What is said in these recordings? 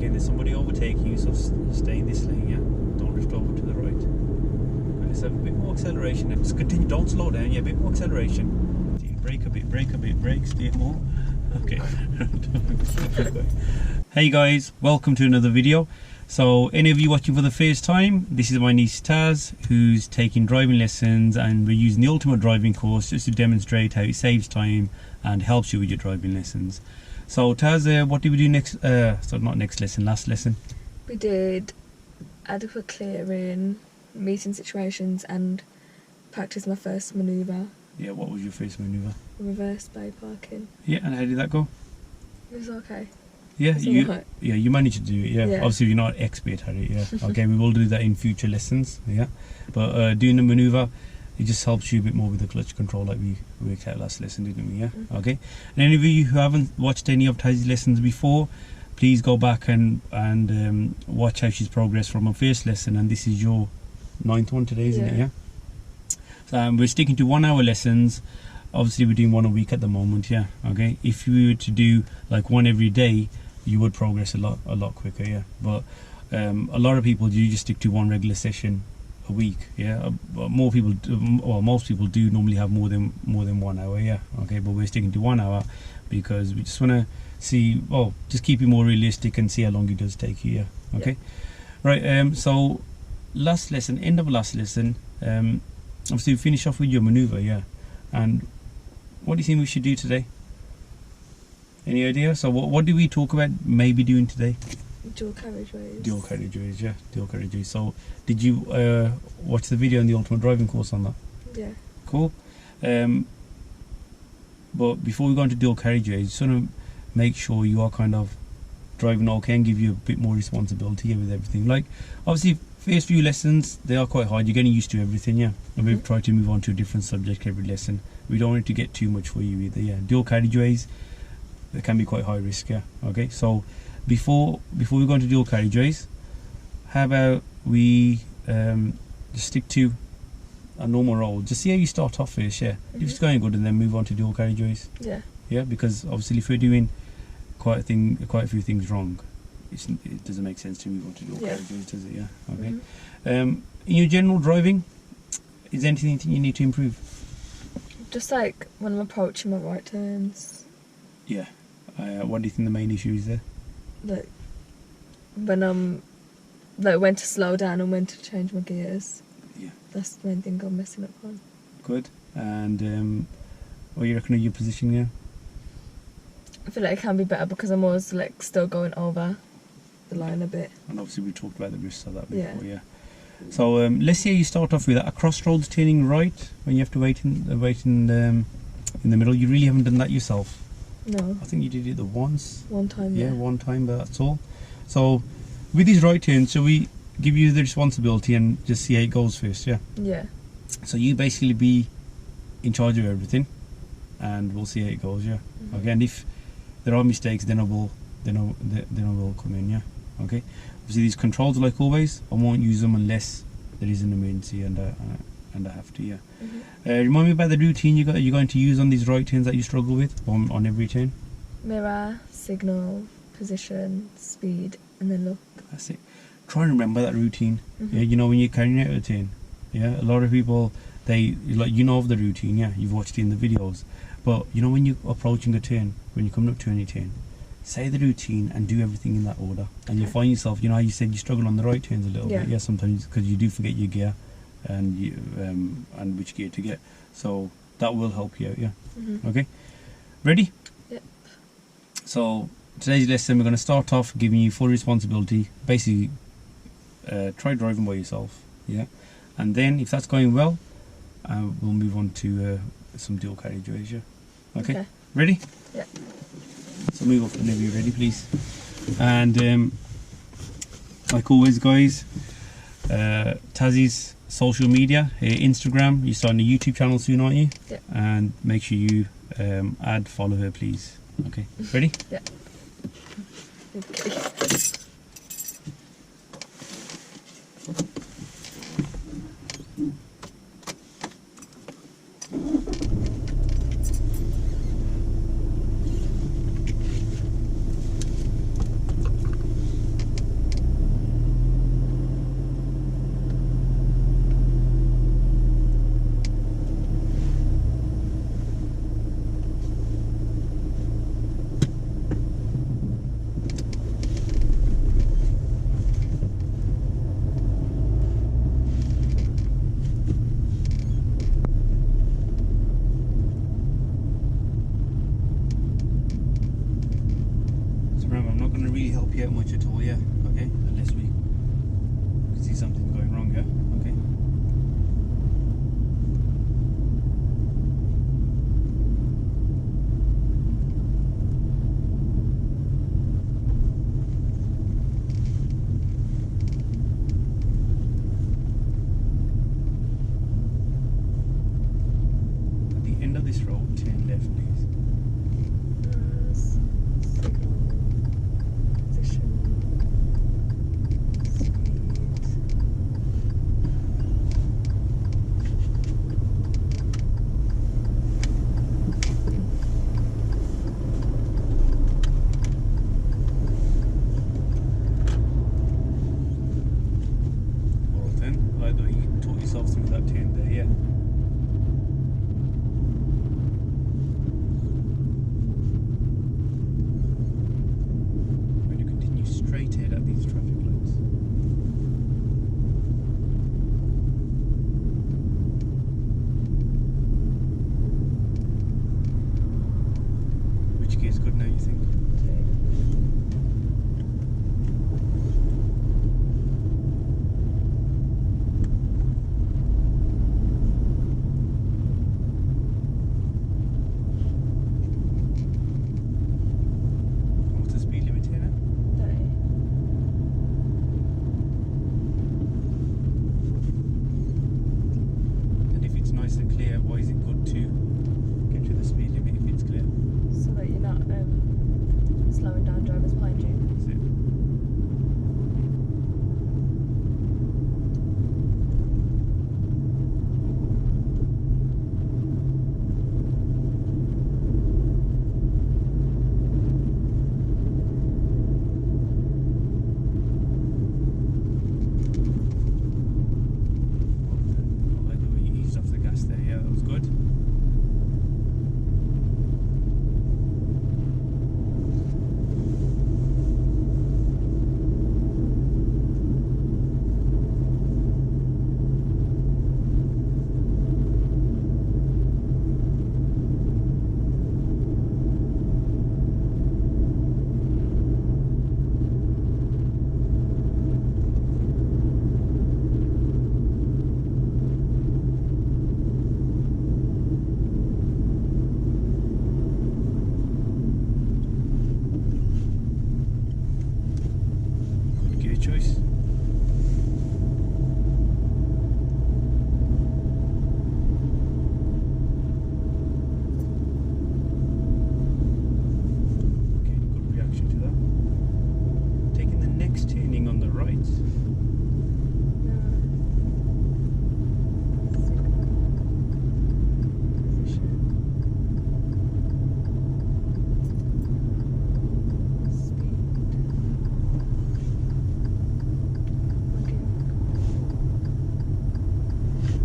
Okay, there's somebody overtaking you, so stay in this lane, yeah? Don't drift over to the right. Okay, let's have a bit more acceleration. Just continue, don't slow down, yeah, a bit more acceleration. Brake a bit, brake, steer more. Okay. Hey guys, welcome to another video. So any of you watching for the first time, this is my niece Taz, who's taking driving lessons, and we're using the ultimate driving course just to demonstrate how it saves time and helps you with your driving lessons. So Taz, what did we do next, so not next lesson, last lesson? We did adequate clearing, meeting situations, and practice my first manoeuvre. Yeah, what was your first manoeuvre? Reverse bay parking. Yeah, and how did that go? It was okay. Yeah, Right. you managed to do it, yeah. Yeah. Obviously you're not expert at it, yeah. Okay, we will do that in future lessons, yeah. But doing the manoeuvre, it just helps you a bit more with the clutch control like we worked out last lesson, didn't we, yeah? Mm-hmm. Okay. And any of you who haven't watched any of Taz's lessons before, please go back and watch how she's progressed from her first lesson, and this is your 9th one today, isn't it, yeah? So we're sticking to 1 hour lessons. Obviously we're doing one a week at the moment, yeah. Okay, if you were to do like one every day, you would progress a lot quicker, yeah. But a lot of people do just stick to one regular session a week, yeah. But most people do normally have more than 1 hour, yeah. Okay, but we're sticking to 1 hour because we just want to see, just keep it more realistic and see how long it does take you, yeah. Okay, right. So last lesson, end of last lesson, obviously we finish off with your maneuver, yeah. And what do you think we should do today? Any idea? So what did we talk about maybe doing today? Dual carriageways. Dual carriageways, yeah. Dual carriageways. So did you watch the video on the ultimate driving course on that? Yeah. Cool. But before we go into dual carriageways, just want to make sure you are kind of driving okay and give you a bit more responsibility with everything. Like obviously first few lessons, they are quite hard. You're getting used to everything, yeah. And we've tried to move on to a different subject every lesson. We don't want it to get too much for you either, yeah. Dual carriageways, they can be quite high risk, yeah. Okay, so before we go into dual carriageways, how about we just stick to a normal road. Just see how you start off first, yeah. If it's going good, and then move on to dual carriageways. Yeah. Yeah, because obviously if we're doing quite a few things wrong, it doesn't make sense to move on to dual carriageways, does it? Yeah. Okay. In your general driving, is there anything you need to improve? Just like when I'm approaching my right turns. Yeah. What do you think the main issue is there? Like when when to slow down and when to change my gears. Yeah. That's the main thing I'm messing up on. Good. And what do you reckon of your position now? I feel like it can be better because I'm always like still going over the line a bit. And obviously we talked about the risks of that before, yeah. So let's say you start off with a crossroads turning right when you have to wait in the middle. You really haven't done that yourself. No. I think you did it once. One time, yeah. One time, but that's all. So with these right turns, shall we give you the responsibility and just see how it goes first, yeah? Yeah. So you basically be in charge of everything, and we'll see how it goes, yeah. Okay, and if there are mistakes, then I will come in, yeah. Okay. Obviously these controls, like always, I won't use them unless there is an emergency and I have to, yeah. Remind me about the routine you're going to use on these right turns that you struggle with on every turn. Mirror, signal, position, speed, and then look. That's it. Try and remember that routine. Yeah, you know when you're carrying out a turn. Yeah, a lot of people of the routine. Yeah, you've watched it in the videos. But you know when you're approaching a turn, when you're coming up to any turn, say the routine and do everything in that order, and you'll find yourself. You know how you said you struggle on the right turns a little bit. Yeah, sometimes because you do forget your gear, and which gear to get. So that will help you out. Yeah. Okay. Ready? Yep. So today's lesson, we're going to start off giving you full responsibility. Basically, try driving by yourself. Yeah, and then if that's going well, we'll move on to some dual carriageways. Yeah. Okay. Ready? Yeah. So move off whenever you're ready, please. And like always, guys, Taz's social media, Instagram. You're starting a YouTube channel soon, aren't you? Yeah. And make sure you follow her, please. Okay. Ready? Yeah. Okay. much at all, yeah. Okay, unless we see something going wrong, yeah. Okay. At the end of this road, turn left, please. Position. Well then, either you taught yourself through that turn there, yeah. Going to continue straight ahead at these traffic lights. Which gear is good now, you think? What's the speed limit here now? And if it's nice and clear, why is it good to get to the speed limit if it's clear? So that you're not slowing down drivers behind you. That's it. I like the way you eased off the gas there, yeah, that was good. Good gear choice. Okay, good reaction to that. Taking the next turning on the right.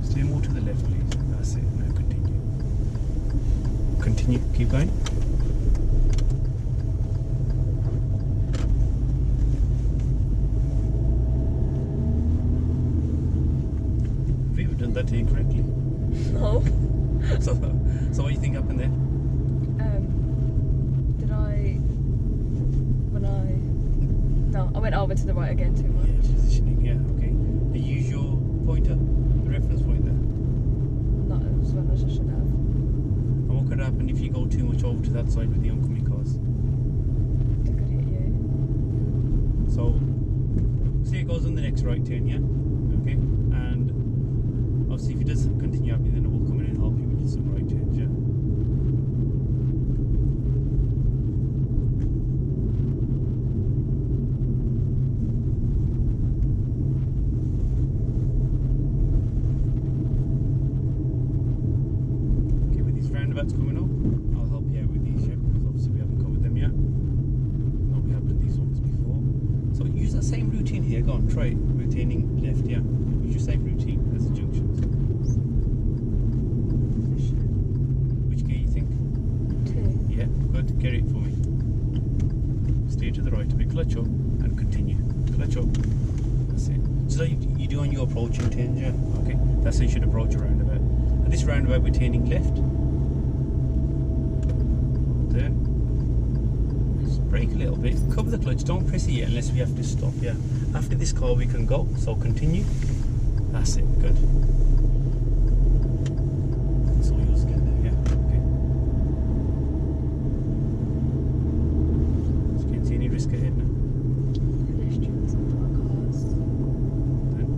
Stay more to the left, please. That's it. Now continue. Continue. Keep going. Have you ever done that turn correctly? No. So what do you think happened there? Did I? When I? No, I went over to the right again too much. Yeah, positioning. Yeah. Okay. Now use your pointer, the reference pointer. Not as well as I should have. And what could happen if you go too much over to that side with the oncoming cars? They could hit you. So, say it goes on the next right turn, yeah? Okay? And obviously if it does continue happening, then I will come in and help you with some right turns, yeah? Okay, with these roundabouts coming up, I'll help you out with these, yeah? Because obviously we haven't covered them yet. No, we have done these ones before. So use that same routine here. Go on, try it. Retaining left, yeah. Use your same routine as the junctions. Which gear you think? 2. Yeah, good. Carry it for me. Stay to the right a bit. Clutch up and continue. Clutch up. That's it. So you do on your approaching turns, yeah? Okay. That's how you should approach a roundabout. At this roundabout, we're turning left. Then. Brake a little bit, cover the clutch, don't press it yet unless we have to stop, yeah. After this car we can go, so continue. That's it, good. It's all yours again there, yeah, okay. So you can see any risk ahead now. Pedestrians and parked cars. Good.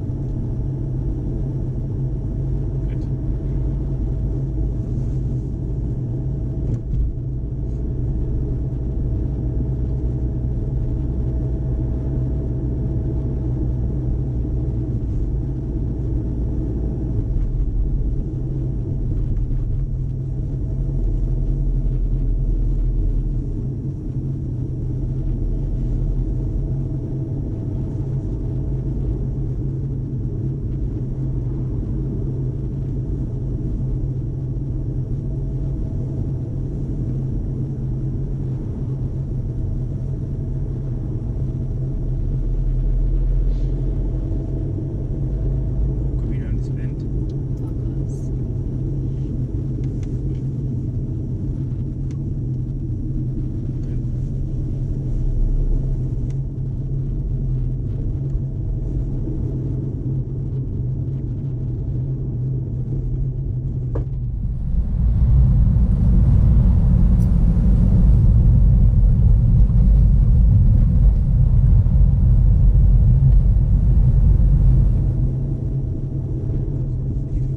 Coming around this bend. Parked cars.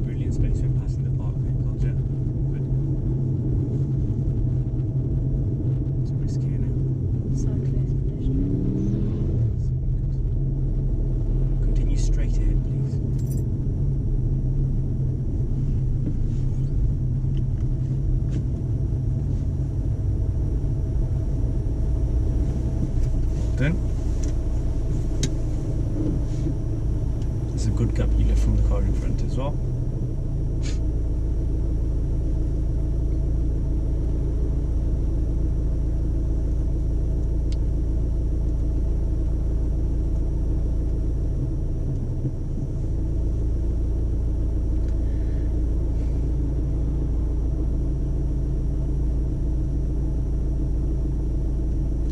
Brilliant space for passing the park vehicles, yeah. Good. It's risky, isn't it? Cyclists, pedestrians. Continue straight ahead, please. Well done. There's a good gap you left from the car in front as well.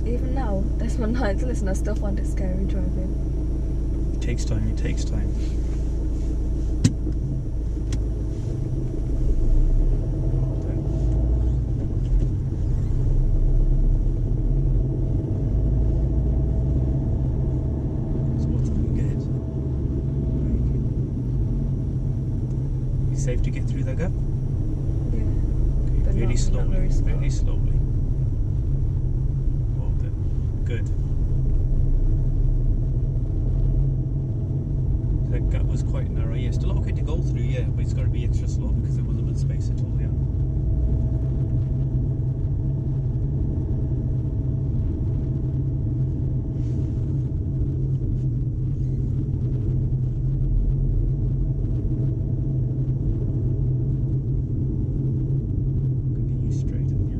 Even now, that's my ninth lesson, I still find it scary driving. It takes time, it takes time. Well done. So what's looking good? It's safe to get through that gap? Yeah. Okay, But very not slowly, very slow. very slowly. Well done. Good. That gap was quite narrow, yeah. Still okay to go through, yeah, but it's got to be extra slow because there wasn't much space at all, yeah. Continue straight on, yeah.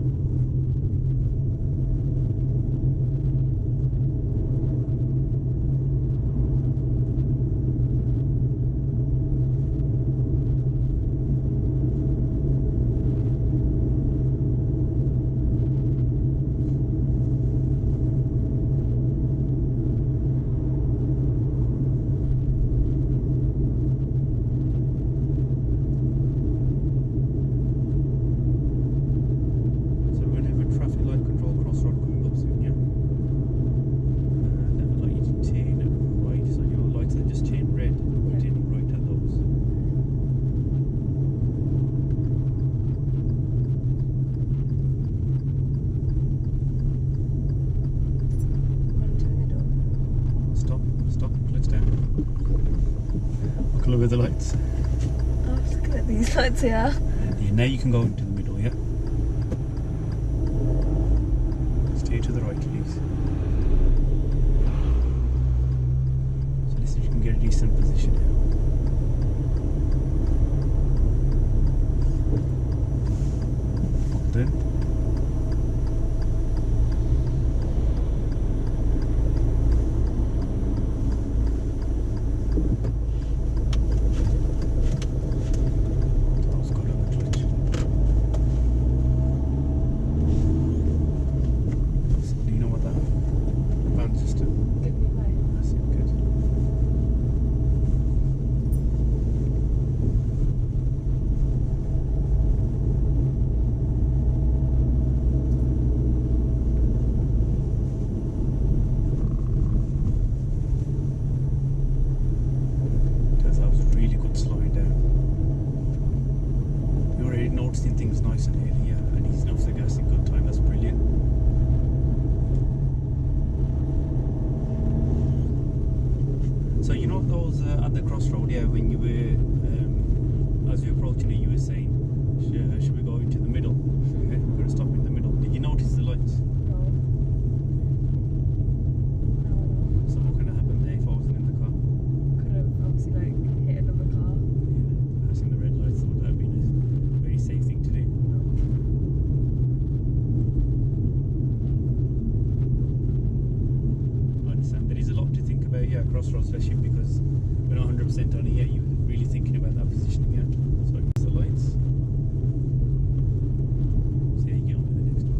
So we're going to have a traffic light control crossroad coming up soon, yeah? That would like you to turn right, so your lights that just turn red, Yeah. turning right at those. Run to the middle. Stop, clutch down. Look at the lights. I was looking at these lights here. Yeah, now you can go into the middle, yeah? Steer to the right, please. So let's see if you can get a decent position now. Well done. That was good on the clutch. So do you know what nice and early, yeah, and he's off the gas in good time. That's brilliant. So you know those at the crossroad, yeah, when you were as you were approaching it, you were saying, should we go into the middle? Okay, we're going to stop in the middle. Did you notice the lights? No. No. So what kind of happened there if I wasn't in the car? Could have obviously like hit another car. Yeah, passing the red lights would have been a very safe thing to do. I understand. There is a lot to think about, yeah, crossroads, especially because we're not 100% on it yet. You're really thinking about that positioning, yeah. So I miss the lights. See how you get on with the next one.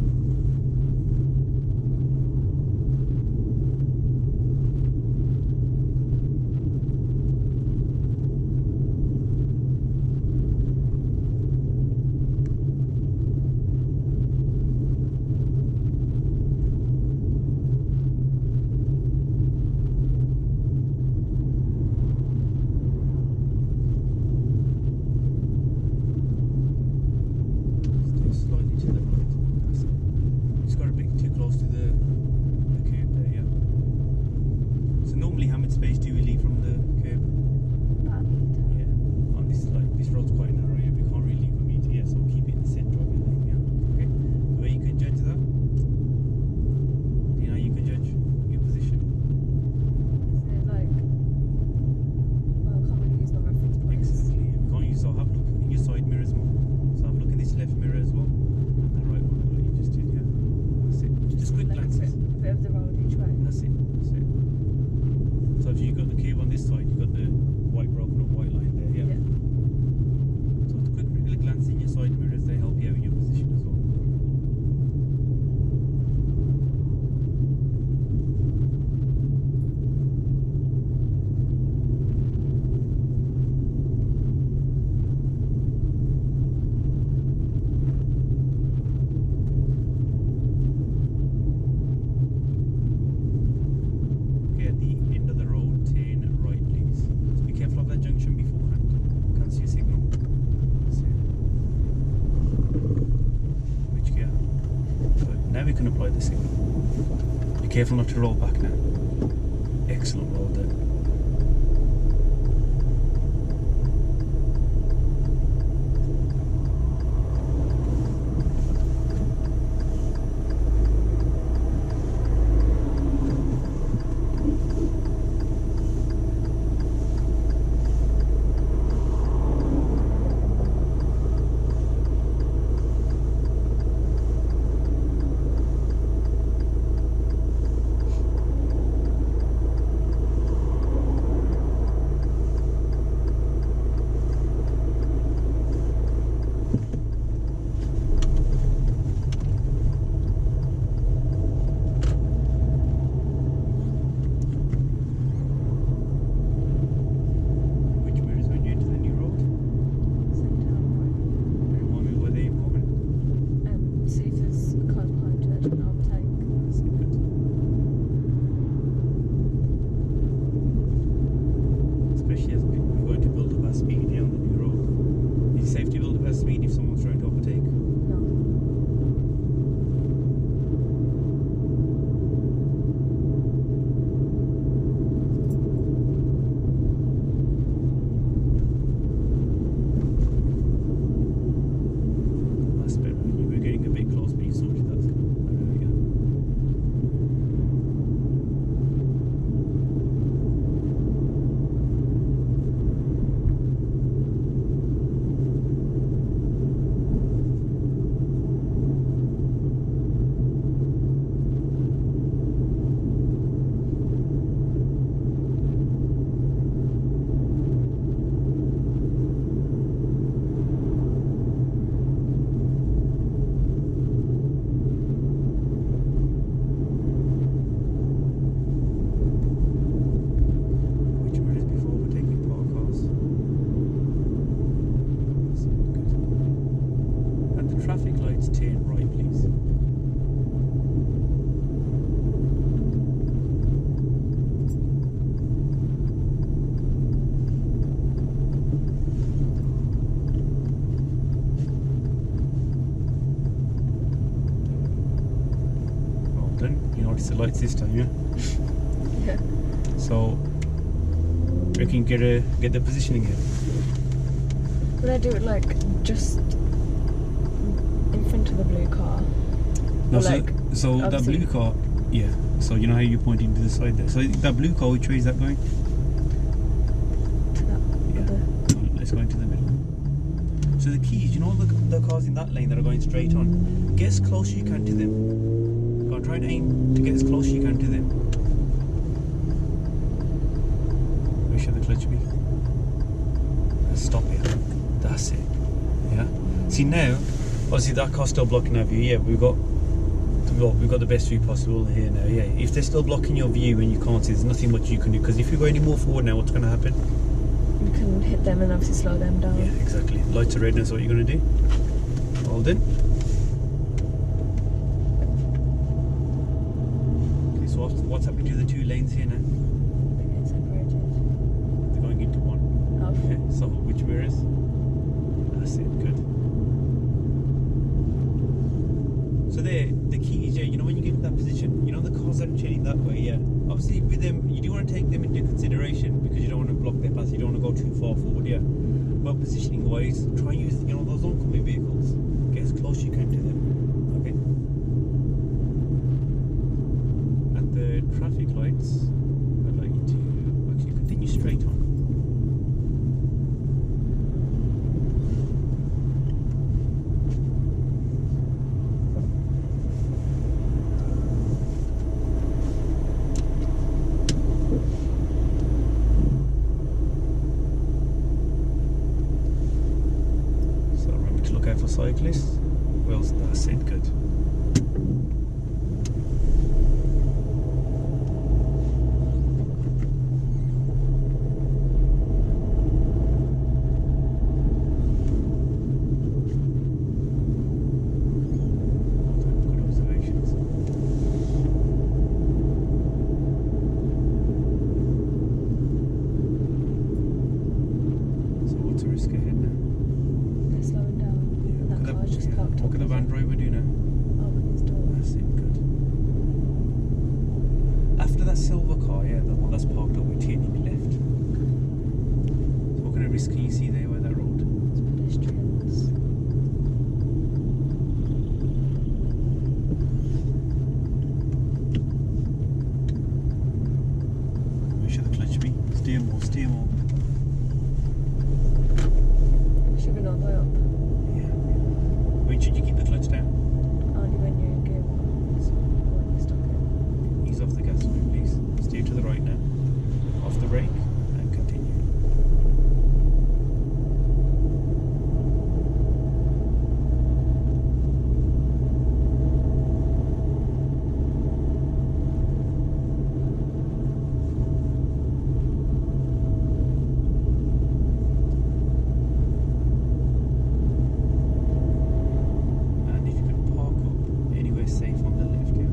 Slightly to the right. That's it. Just got a bit too close to the curb there, yeah. So normally how much space do we leave from the curb? About a metre. Yeah. On this this road's quite narrow, yeah. We can't really leave a metre here, so we'll keep it in the centre of your lane, yeah. Okay. The way you can judge that? Do you know how you can judge your position? Isn't it like, well, I can't really use my reference points. Exactly. Yeah. We can't use, so have a look in your side mirror as well. So have a look in this left mirror as well. And that right one, what you just did, yeah. That's it. Just quick Like glances. a bit of the road each way. That's it. That's it. So if you've got the curve on this side, you've got the white broken up white line there, yeah. So a quick regular glance in your side mirrors, they help you out in your position as well. Okay, at the end of the road, turn right, please. So be careful of that junction beforehand. Can't see a signal. That's it. Which gear? Good. Now we can apply the signal. Be careful not to roll back now. Excellent roll there. the lights this time, yeah? Yeah. So, reckon get the positioning here? Would I do it like just in front of the blue car? No, Or, so, like, so that obviously- blue car, yeah. So you know how you're pointing to the side there. So that blue car, which way is that going? To that Yeah. other. Let's go into the middle. So the keys, you know the cars in that lane that are going straight on, get as close as you can to them. Go on, try and aim to get as close as you can to them. Where should the clutch be? Stop here. That's it. Yeah. See now, obviously that car's still blocking our view. Yeah, we've got the best view possible here now. Yeah. If they're still blocking your view and you can't see, there's nothing much you can do. Because if you go any more forward now, what's going to happen? You can hit them and obviously slow them down. Yeah, exactly. Lights are red now, so what you're going to do? Hold in. Okay, so what's happening to the two lanes here now? They're getting separated. They're going into one. Oh. Okay, so which mirrors? That's it, good. So there, the key is, yeah, you know when you get in that position, you know the cars that are turning that way, yeah. Obviously with them, you do want to take them into consideration because you don't want to block their path, you don't want to go too far forward, yeah. But positioning wise, try and use, you know, those oncoming vehicles. Get as close as you can to them, okay? At the traffic lights, I'd like you to actually continue straight on. For cyclists, well, that's it, good. Good observations. So what's the risk ahead now? They're slowing down. That car just parked. What can the van driver do now? Open his door. That's it, good. After that silver car, yeah, the one that's parked up, we're turning left. So what kind of risk can you see there by that road? It's pedestrians. Where should the clutch be? Steer more, steer more. It should be all the way up. Yeah. When should you keep the clutch down? Only when you're in gear one. So when you stop it. Ease off the gas, please. Steer to the right now. Off the brake and continue. And if you could park up anywhere safe on the left, yeah.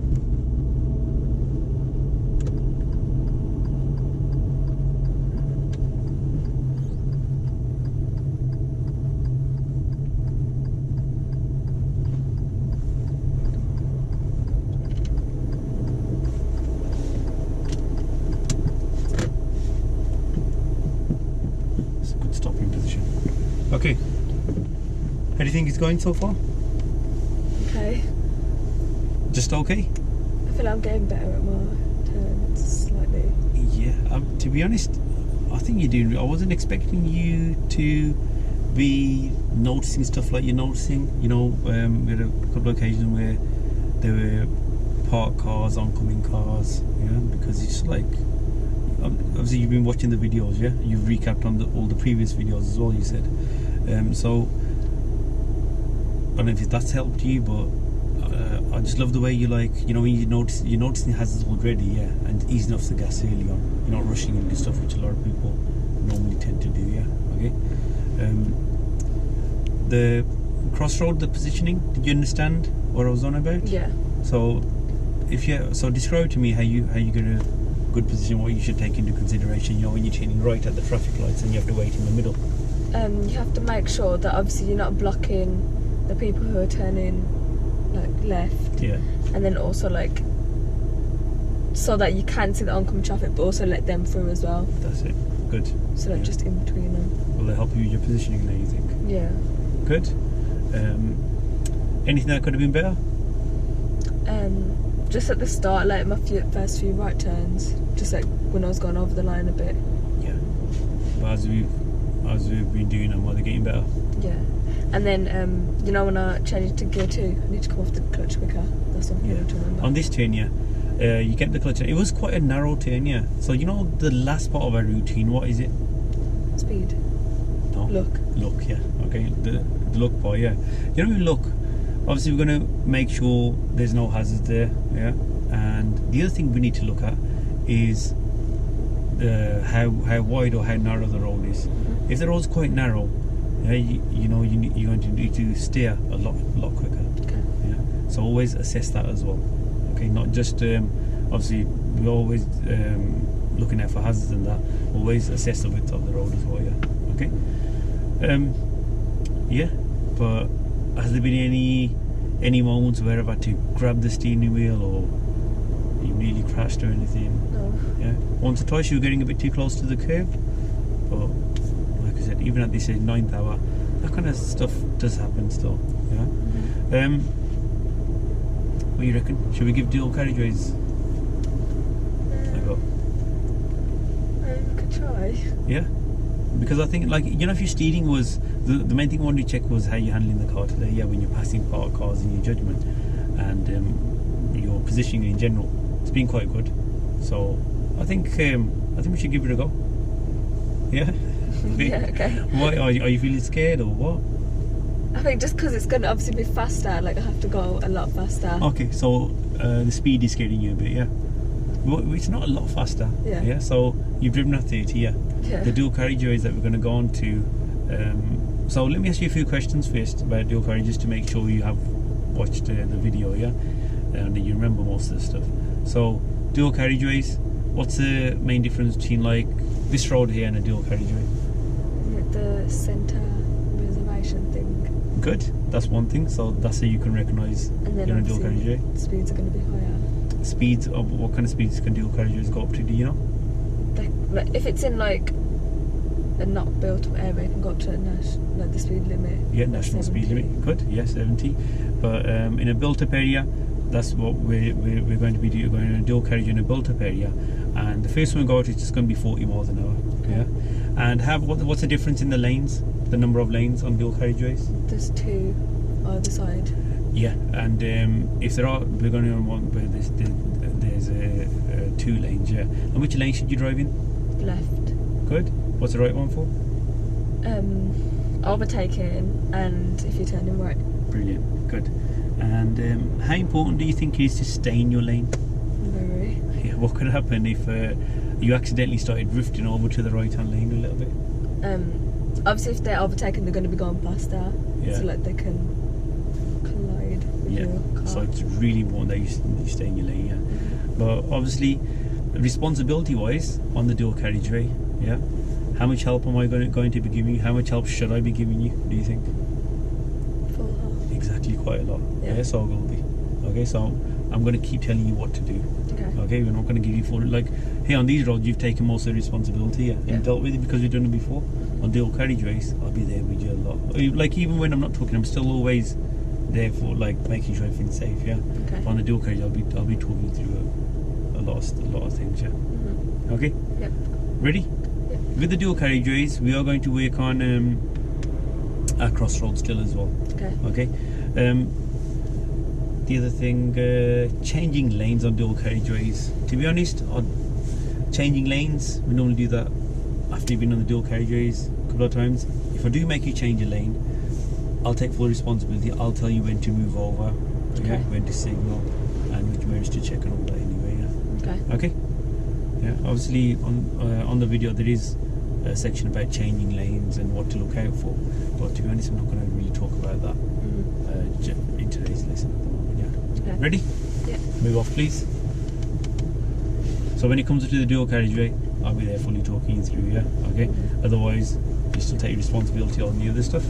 It's a good stopping position. Okay. How do you think it's going so far? Okay. Just okay? I feel like I'm getting better at my turns slightly. Yeah, to be honest, I think you're doing. I wasn't expecting you to be noticing stuff like you're noticing. You know, we had a couple of occasions where there were parked cars, oncoming cars. Yeah, because it's like obviously you've been watching the videos. Yeah, you've recapped on all the previous videos as well. You said so. I don't know if that's helped you, but I just love the way you like, you know, when you're noticing hazards already, yeah, and easing off the gas early on. You're not rushing into stuff, which a lot of people normally tend to do, yeah. Okay. The crossroad, the positioning. Did you understand what I was on about? Yeah. So, so describe to me how you get a good position, what you should take into consideration. You know, when you're turning right at the traffic lights and you have to wait in the middle. You have to make sure that obviously you're not blocking the people who are turning like left. Yeah. And then also like so that you can see the oncoming traffic, but also let them through as well. That's it. Good. So like just in between them. Will they help you with your positioning there, you think? Yeah. Good. Anything that could have been better? Just at the start, like my first few right turns, just like when I was going over the line a bit. Yeah. But as we've been doing them, are they getting better? Yeah. And then you know when I changed to gear 2, I need to come off the clutch quicker. That's something I need to remember. On this turn, you get the clutch. It was quite a narrow turn, yeah. So you know the last part of our routine, what is it? Speed. No. Look, yeah. Okay. The look part, yeah. You know, we look. Obviously, we're going to make sure there's no hazards there, yeah. And the other thing we need to look at is how wide or how narrow the road is. If the road's quite narrow, yeah, you know you're going to need to steer a lot quicker. Okay. Yeah. So always assess that as well. Okay. Not just obviously we're always looking out for hazards and that. Always assess the width of the road as well. Yeah. Okay. Yeah. But has there been any moments where I've had to grab the steering wheel or you nearly crashed or anything? No. Yeah. Once or twice you were getting a bit too close to the curb, but like I said, even at this 9th hour, that kind of stuff does happen still. Yeah. What do you reckon? Should we give dual carriageways a go? We could try. Yeah. Because I think, like, you know, if your steering was the main thing I wanted to check was how you're handling the car today. Yeah, when you're passing parked cars in your judgment and your positioning in general, it's been quite good. So I think we should give it a go. Yeah. Yeah. Okay. Why are you feeling scared or what? I think just because it's going to obviously be faster, like I have to go a lot faster. Okay, so the speed is scaring you a bit, yeah. Well, it's not a lot faster. Yeah. Yeah. So you've driven at 30, yeah. Yeah. The dual carriageways that we're going to go on to. So let me ask you a few questions first about dual carriage, just to make sure you have watched the video, yeah, and that you remember most of the stuff. So dual carriageways. What's the main difference between like this road here and a dual carriageway? The centre reservation thing. Good. That's one thing. So that's how you can recognise And then you're in a dual obviously carriageway. speeds are going to be higher. Speeds of what kind of speeds can dual carriageways go up to? Do you know? Like, if it's in like a not built up area, it can go up to like the speed limit. Yeah, national 70. speed limit. Good. Yeah, 70. But in a built-up area, that's what we're going to be doing. We're going in a dual carriage in a built-up area, and the first one we go to is just going to be 40 miles an hour. Yeah. And what's the difference in the lanes? The number of lanes on dual carriageways? There's 2 either side. Yeah, and if there are, we're going to want where there's 2 lanes. Yeah. And which lane should you drive in? Left. Good. What's the right one for? Overtaking, and if you're turning right. Brilliant. Good. And how important do you think it is to stay in your lane? Very. Yeah. What could happen if you accidentally started drifting over to the right-hand lane a little bit? Obviously, if they're overtaking, they're going to be going faster, Yeah. so like they can collide with Yeah. your car. So it's really important that you stay in your lane. Yeah. But obviously, responsibility-wise on the dual carriageway, yeah. How much help am I going to be giving you? How much help should I be giving you? Do you think? Full half. Exactly, quite a lot. Yeah. So I will be. Okay, so I'm going to keep telling you what to do. Okay. Okay, we're not going to give you full. Like here on these roads, you've taken most of the responsibility, yeah, Yeah. and dealt with it because you've done it before. On dual carriageways, I'll be there with you a lot. Like even when I'm not talking, I'm still always there for like making sure everything's safe. Yeah. Okay. On the dual carriage, I'll be talking you through a lot of things. Yeah. Mhm. Okay. Yep. Ready? Yep. With the dual carriageways, we are going to work on our crossroads still as well. Okay. Okay. The other thing, changing lanes on dual carriageways. To be honest, on changing lanes, we normally do that after you've been on the dual carriageways a couple of times. If I do make you change a lane, I'll take full responsibility. I'll tell you when to move over, Okay. when to signal, and which mirrors to check and all that anyway. Yeah. Okay. Okay. Yeah. Obviously, on the video there is a section about changing lanes and what to look out for. But to be honest, I'm not going to really talk about that in today's lesson at the moment. Yeah. Okay. Ready? Yeah. Move off, please. So when it comes to the dual carriageway, I'll be there fully talking you through. Yeah. Okay. Otherwise, you still take responsibility on the other stuff.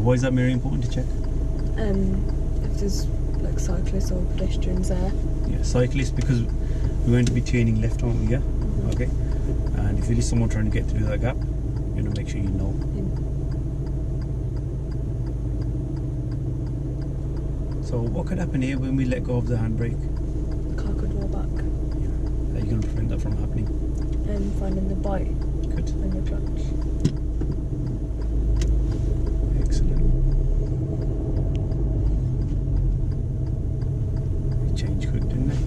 why is that mirror important to check? If there's like cyclists or pedestrians there. Yeah, cyclists, because we're going to be turning left, aren't we? Yeah. Okay. And if there is someone trying to get through that gap, you're gonna make sure you know. So what could happen here when we let go of the handbrake? The car could roll back. How are you going to prevent that from happening? And finding the bite Good. and the clutch. Excellent. They changed quick, didn't they?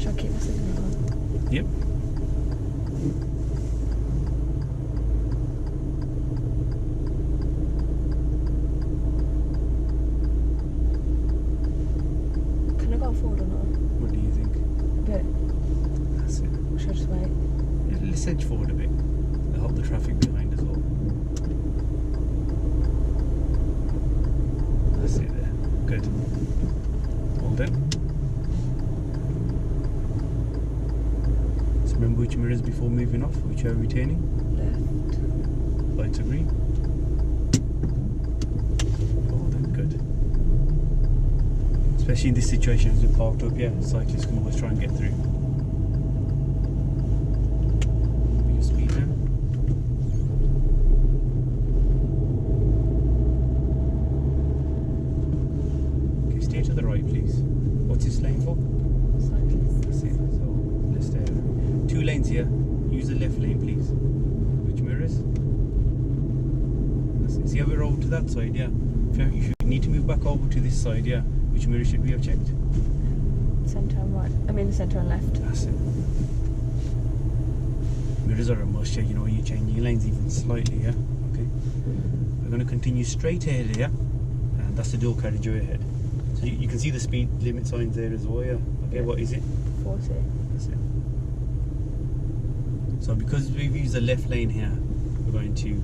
Should I keep my signal on? Yep. Can I go forward or not? What do you think? A bit. That's it. Or should I just wait? Yeah, let's edge forward a bit. It'll help the traffic behind as well. That's it there. Good. Hold it. So remember which mirrors before moving off, which are retaining. Left. Lights are green. Hold it. Good. Especially in this situation as we're parked up, yeah, cyclists can always try and get through. Your speed now. Okay, steer to the right, please. What's this lane for? Cyclists. That's it. So let's stay. 2 lanes here. Use the left lane, please. Which mirrors? That's it. See how we're over to that side, yeah. If you need to move back over to this side, yeah. Which mirror should we have checked? Centre and right. I mean the centre and left. That's it. Mirrors are a must, yeah, you know, when you're changing your lanes even slightly, yeah? Okay. We're going to continue straight ahead, yeah? And that's the dual carriageway ahead. So you can see the speed limit signs there as well, yeah? Okay, Yeah. what is it? 40. That's it. So because we've used the left lane here, we're going to,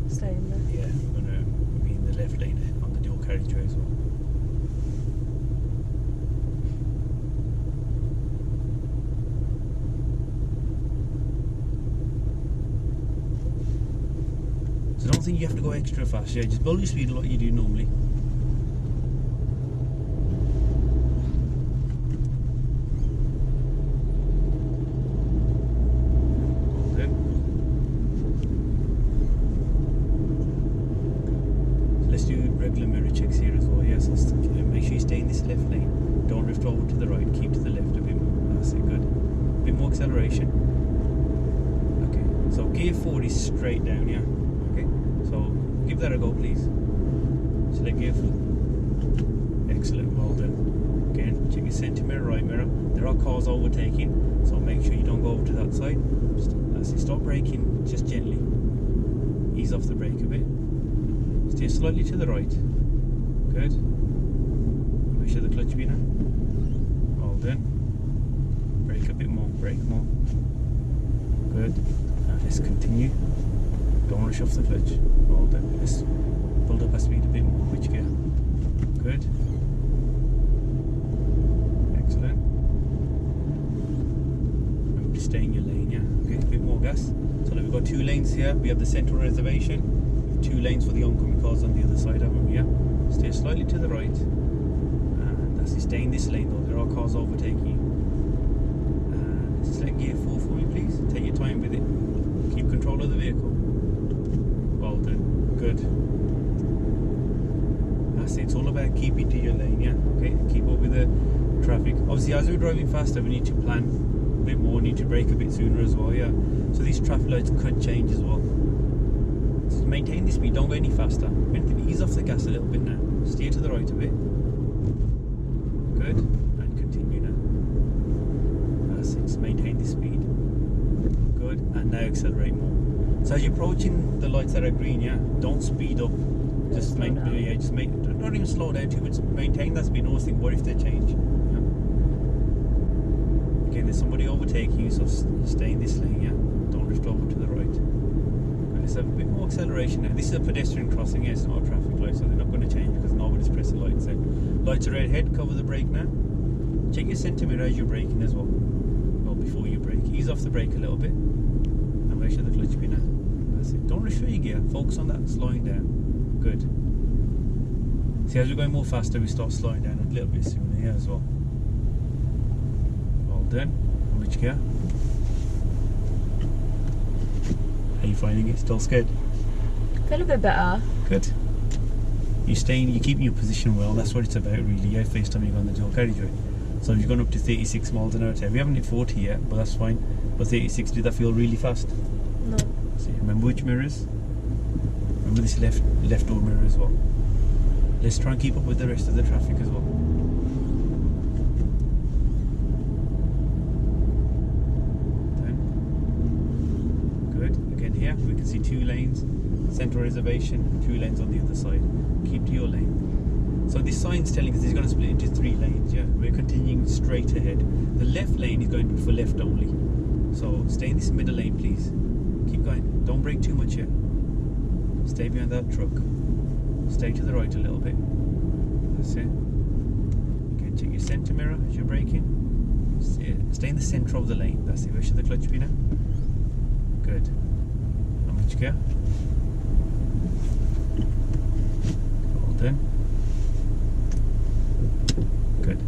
Stay in there. yeah, we're going to be in the left lane on the dual carriageway as well. So I don't think you have to go extra fast, yeah, just build your speed like you do normally. Good. So let's do regular mirror checks here as well, yeah, so make sure you stay in this left lane, don't drift over to the right, keep to the left a bit more, that's it, good. A bit more acceleration. Okay, so gear 4 is straight down, yeah? Okay, so give that a go, please. Select gear 4. Excellent, well done. Again, check your centre mirror, right mirror. There are cars overtaking, so make sure you don't go over to that side. That's it, stop braking, just gently. Ease off the brake a bit. Steer slightly to the right. Good. Make sure the clutch be now. Well done. Brake a bit more, brake more. Good. Now let's continue. Don't rush off the clutch. Well done. Let's build up our speed a bit more. Which gear? Good. Excellent. Remember to stay in your lane, yeah? Okay, a bit more gas. So we've got 2 lanes here. We have the central reservation. We have 2 lanes for the oncoming cars on the other side, haven't we? Yeah? Steer slightly to the right. And that's it. Stay in this lane though. There are cars overtaking you. And select gear 4 for me, please. Take your time with it. Keep control of the vehicle. Well done. Good. That's it. It's all about keeping to your lane, yeah? Okay? Keep up with the traffic. Obviously, as we're driving faster, we need to plan a bit more, need to brake a bit sooner as well, yeah? So these traffic lights could change as well. So maintain the speed, don't go any faster. If anything, ease off the gas a little bit now. Steer to the right a bit. Good. And continue now. That's it. Just maintain the speed. Good. And now accelerate more. So as you're approaching the lights that are green, yeah, don't speed up. Just don't even slow down too much. Maintain that speed. Always think, what if they change? Yeah? Again, there's somebody overtaking you, so stay in this lane, yeah. Don't drift over to the right. And let's have a bit more acceleration now. This is a pedestrian crossing, yeah, it's not a traffic light, so they're not going to change because nobody's pressed the lights out. Lights are red ahead. Cover the brake now. Check your centre mirror as you're braking as well. Well, before you brake, ease off the brake a little bit. Make pressure of the clutch pin now. That's it. Don't rush through your gear. Focus on that slowing down. Good. See, as we're going more faster, we start slowing down a little bit sooner here as well. Well done. On which gear? How are you finding it? Still scared? Feel a bit better. Good. You're keeping your position well. That's what it's about, really. Yeah, first time you go on the dual carriageway. So you've gone up to 36 miles an hour. We haven't hit 40 yet, but that's fine. But 36, did that feel really fast? No. So remember which mirrors? Remember this left door mirror as well. Let's try and keep up with the rest of the traffic as well. Good. Again here, we can see 2 lanes. Central reservation, 2 lanes on the other side. Keep to your lane. So this sign's telling us it's going to split into 3 lanes, yeah? We're continuing straight ahead. The left lane is going to be for left only. So stay in this middle lane, please. Keep going. Don't brake too much here. Stay behind that truck. Stay to the right a little bit. That's it. Okay, check your centre mirror as you're braking. Stay in the centre of the lane. That's it. Where should the clutch be now? Good. How much gear? Well done. Good.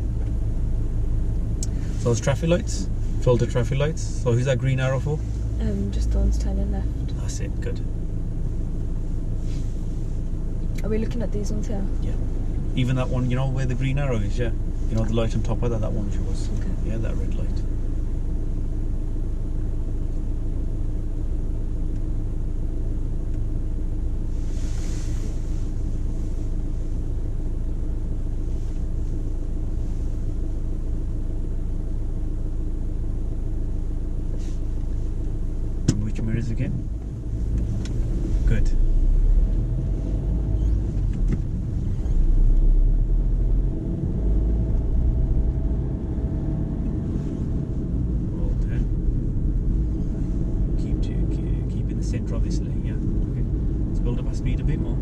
So those traffic lights, filter traffic lights. So who's that green arrow for? Just the ones turning left. That's it. Good. Are we looking at these ones here? Yeah. Even that one, you know where the green arrow is, yeah? You know the light on top of that, that one's yours. Okay. Yeah, that red light. Remember which mirrors again? Good. Centre of this lane, yeah. Okay. Let's build up our speed a bit more.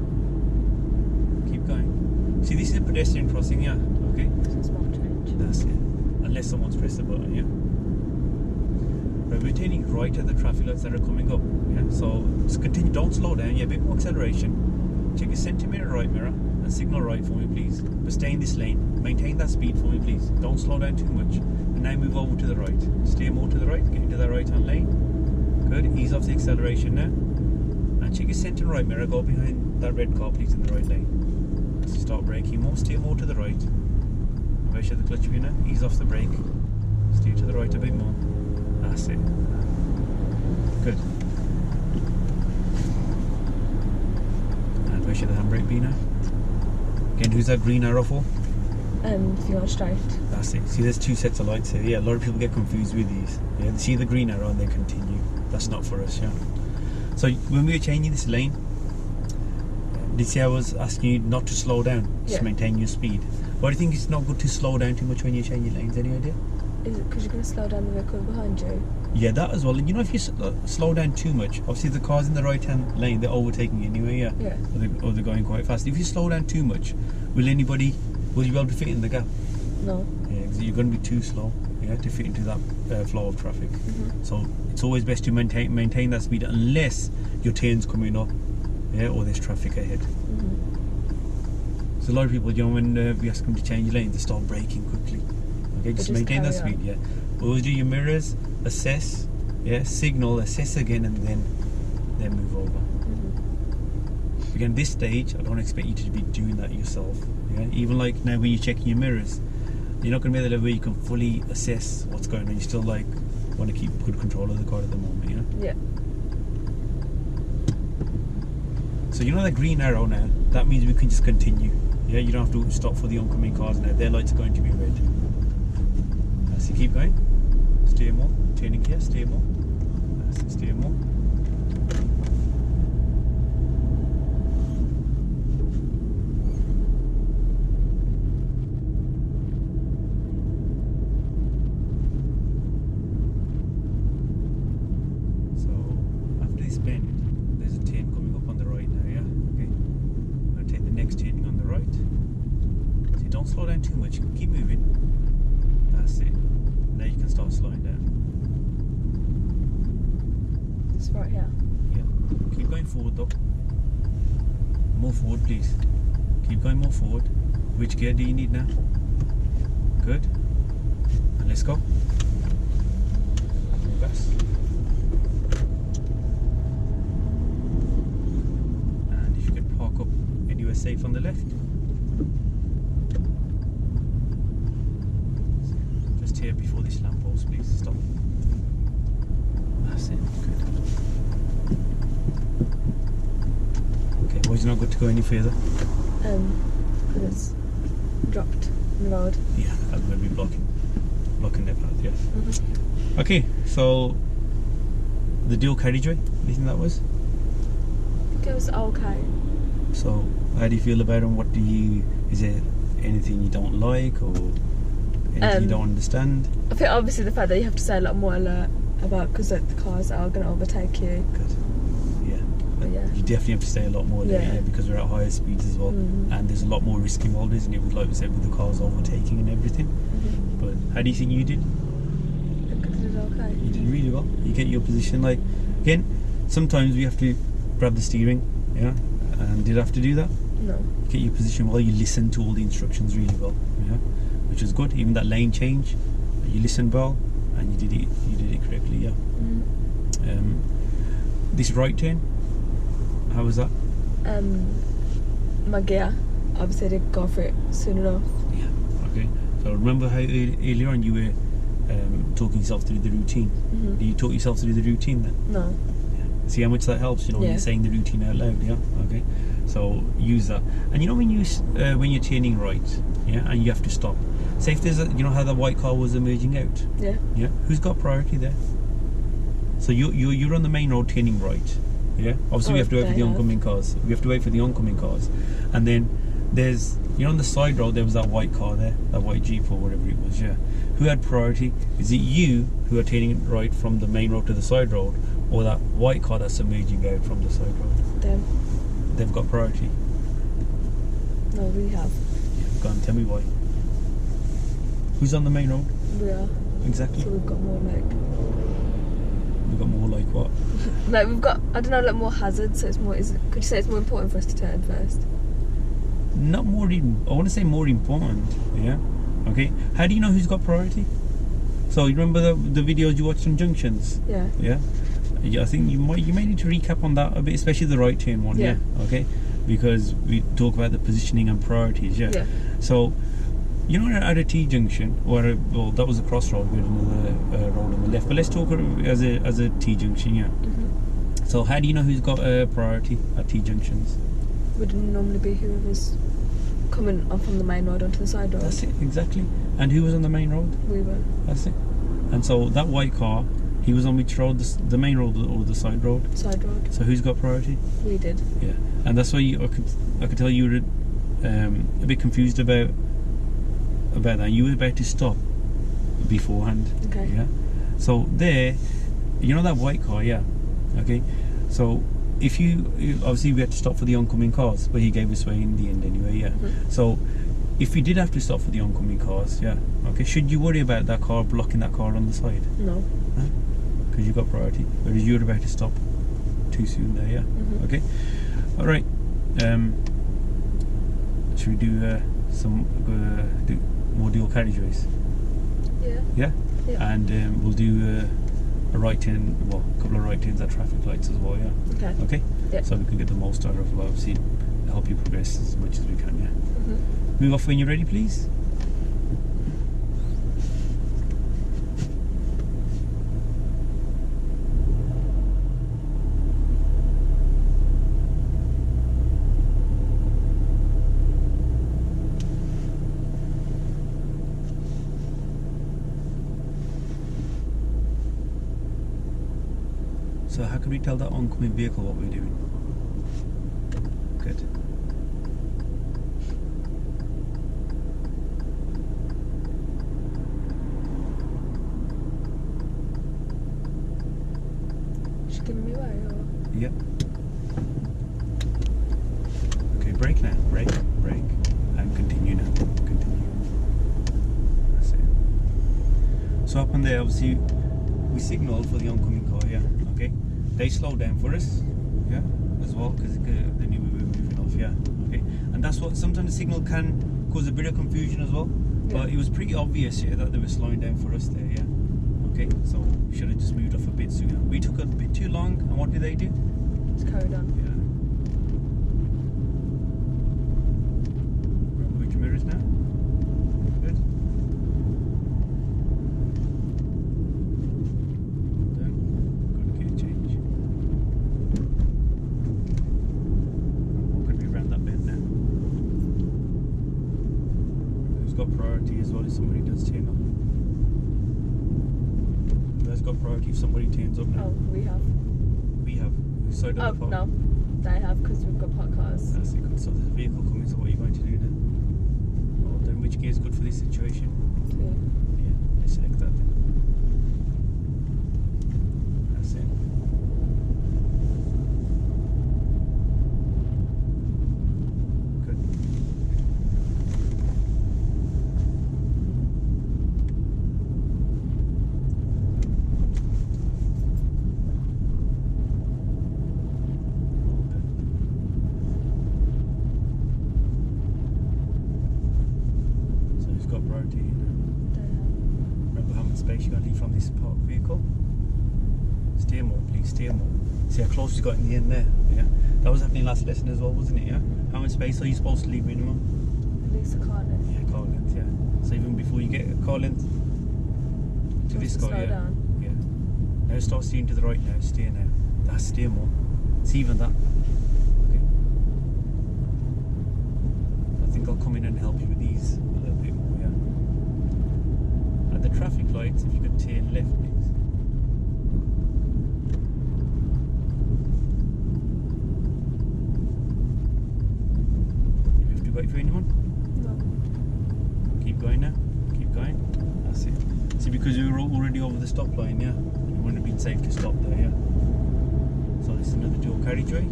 Keep going. See, this is a pedestrian crossing, yeah. Okay. It's not change. That's it. Unless someone's pressed the button, yeah. Right, we're turning right at the traffic lights that are coming up. Yeah. So just continue. Don't slow down. Yeah, a bit more acceleration. Check your centre mirror, right mirror, and signal right for me, please. But stay in this lane. Maintain that speed for me, please. Don't slow down too much. And now move over to the right. Steer more to the right. Get into that right-hand lane. Good. Ease off the acceleration now. And check your centre right mirror. Go behind that red car, please, in the right lane. So start braking more. Steer more to the right. Make sure the clutch be now. Ease off the brake. Steer to the right a bit more. That's it. Good. And make sure the handbrake be now. Again, who's that green arrow for? If you want straight. That's it. See, there's 2 sets of lights here. Yeah, a lot of people get confused with these. Yeah, they see the green arrow and they continue. That's not for us, yeah. So when we were changing this lane, did you see I was asking you not to slow down, just maintain your speed? Why do you think it's not good to slow down too much when you change your lanes? Any idea? Is it because you're going to slow down the vehicle behind you? Yeah, that as well. And you know, if you slow down too much, obviously the cars in the right-hand lane, they're overtaking anyway, yeah? Yeah. Or they're going quite fast. If you slow down too much, will you be able to fit in the gap? No. Yeah, because you're going to be too slow, yeah, to fit into that flow of traffic. Mm-hmm. So it's always best to maintain that speed unless your turn's coming up, yeah, or there's traffic ahead. Mm-hmm. So a lot of people, you know, when we ask them to change lanes, they start braking quickly. Okay, just maintain that speed, yeah. Always do your mirrors, assess, yeah, signal, assess again, and then move over. Mm-hmm. Again, this stage, I don't expect you to be doing that yourself. Yeah, even like now when you're checking your mirrors, you're not going to be at the level where you can fully assess what's going on. You still like want to keep good control of the car at the moment, you know? Yeah. So you know that green arrow now, that means we can just continue. Yeah, you don't have to stop for the oncoming cars now. Their lights are going to be red. So keep going. Steer more. Turning here, steer more. Steer more. Bend, there's a turn coming up on the right now, yeah? Okay. I'm going to take the next turning on the right. So don't slow down too much, keep moving. That's it. Now you can start slowing down. It's right here. Yeah. Keep going forward though. More forward, please. Keep going more forward. Which gear do you need now? Good. And let's go. Reverse. And if you could park up anywhere safe on the left. Just here before this lamppost, please. Stop. That's it. Good. Okay, why is it not good to go any further? Because it's dropped in the road. Yeah, that's going to be blocking their path, yeah. Okay, so the dual carriageway, do you think that was? I think it was okay. So, how do you feel about them? Is there anything you don't like or anything you don't understand? I think obviously the fact that you have to stay a lot more alert about, because like, the cars are going to overtake you. Good. Yeah. Yeah. You definitely have to stay a lot more there, Yeah. because we're at higher speeds as well, and there's a lot more risk involved, isn't it? With, like we said, with the cars overtaking and everything. But how do you think you did? I think I did okay. You did really well. You get your position. Like, again, sometimes we have to grab the steering, yeah. And did I have to do that? No. Get your position well. You listen to all the instructions really well, yeah, which is good. Even that lane change, you listened well, and you did it. You did it correctly, yeah. This right turn, how was that? My gear, obviously I didn't go for it soon enough. Yeah. Okay. So remember how earlier on you were talking yourself through the routine. Did you talk yourself through the routine then? No. Yeah. See how much that helps, you know, when Yeah. you're saying the routine out loud, yeah? Okay. So use that. And you know when you're turning right, yeah, and you have to stop. Say if there's you know how the white car was emerging out? Yeah. Yeah. Who's got priority there? So you're on the main road turning right, yeah? Obviously we have to wait for the oncoming cars. We have to wait for the oncoming cars. And then there's, you know, on the side road there was that white car there, that white Jeep or whatever it was, yeah. Who had priority? Is it you who are turning right from the main road to the side road, or that white car that's emerging out from the side road? Them. They've got priority. No, we have. Yeah, go on, tell me why. Who's on the main road? We are. Exactly. So we've got more like... We've got more like what? Like we've got, I don't know, like more hazards, so it's more, could you say it's more important for us to turn first? Not more, I want to say more important, yeah? Okay, how do you know who's got priority? So you remember the videos you watched on Junctions? Yeah. Yeah? Yeah, I think you may need to recap on that a bit, especially the right turn one, yeah? Okay? Because we talk about the positioning and priorities, yeah? Yeah. So, you know, at a T-junction, or well, that was a crossroad with another road on the left, but let's talk as a T-junction, yeah? So how do you know who's got priority at T-junctions? Would normally be whoever's coming on from the main road onto the side road. That's it, exactly. And who was on the main road? We were. That's it. And so that white car, he was on which road? The main road or the side road? Side road. So who's got priority? We did. Yeah. And that's why I could tell you were a bit confused about that. You were about to stop beforehand. Okay. Yeah. So there, you know that white car, yeah. Okay. So if you obviously we had to stop for the oncoming cars, but he gave us way in the end anyway, yeah. So if you did have to stop for the oncoming cars, yeah, okay, should you worry about that car blocking that car on the side? No. Because you got priority, whereas you were about to stop too soon there, yeah. Okay. All right. Should we do some do more dual carriageways? Yeah. Yeah. Yeah. And we'll do a right turn, well, a couple of right turns at traffic lights as well, yeah. Okay. Okay. Yeah. So we can get the most out of obviously help you progress as much as we can, yeah. Move off when you're ready, please. So how can we tell that oncoming vehicle what we're doing? Good. She's giving me away, or? Yep. Okay, brake now. Brake, and continue now. Continue. That's it. So up on there, obviously, we signaled for the oncoming car, yeah. Okay. They slowed down for us, yeah, as well, because they knew we were moving off, yeah. Okay, and that's what sometimes the signal can cause a bit of confusion as well. But it was pretty obvious, yeah, that they were slowing down for us there, yeah. Okay, so we should have just moved off a bit sooner. We took a bit too long, and what did they do? Just carried on. Yeah. Remove your mirrors now. Good. Then, good gear change. What could we around that bend now? Who's got priority as well if somebody does turn up? Who has got priority if somebody turns up now? Oh, we have. We have. Whose side of the park? No, they have because we've got parked cars. That's it. Good. So there's a vehicle coming, so what are you going to do now? Well, then which gear is good for this situation? Two. Yeah, let's select that then. That's it. Good. So who's got priority here now? They have. Remember how much space you got to leave from this parked vehicle? Steer more, please, steer more. See how close you got in the end there? Yeah. That was happening last lesson as well, wasn't it? Yeah. How much space are you supposed to leave minimum? At least a car length. Yeah, car length. Yeah. So even before you get a car length to this car, Slow yeah. down. Yeah. Now start steering to the right now. Steer now. That's steer more. See even that. Okay. I think I'll come in and help you with these a little bit more. Yeah. At the traffic lights, if you could turn left, please. You have to wait for anyone? No. Keep going now. Keep going. That's it. See, because we were already over the stop line, yeah. It wouldn't have been safe to stop there, yeah. So this is another dual carriageway.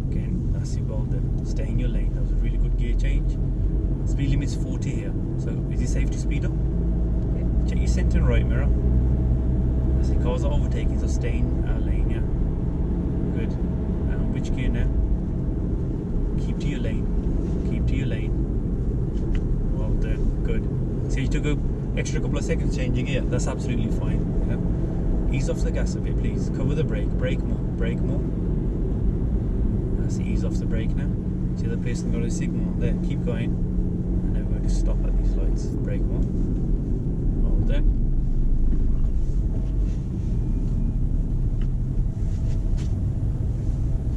Again, that's it. Well done. Stay in your lane. That was a really good gear change. Speed limit's 40 here. So is it safe to speed up? Yeah. Check your centre and right mirror. I see cars are overtaking, so stay in our lane, yeah. Good. And which gear now? Keep to your lane. Keep to your lane. Well done. Good. So you took a extra couple of seconds changing gear. That's absolutely fine. Yeah. Ease off the gas a bit, please. Cover the brake. Brake more. Brake more. That's it. Ease off the brake now. See the person got a signal on there. Keep going. And now we're going to stop at these lights. Brake more. Well done.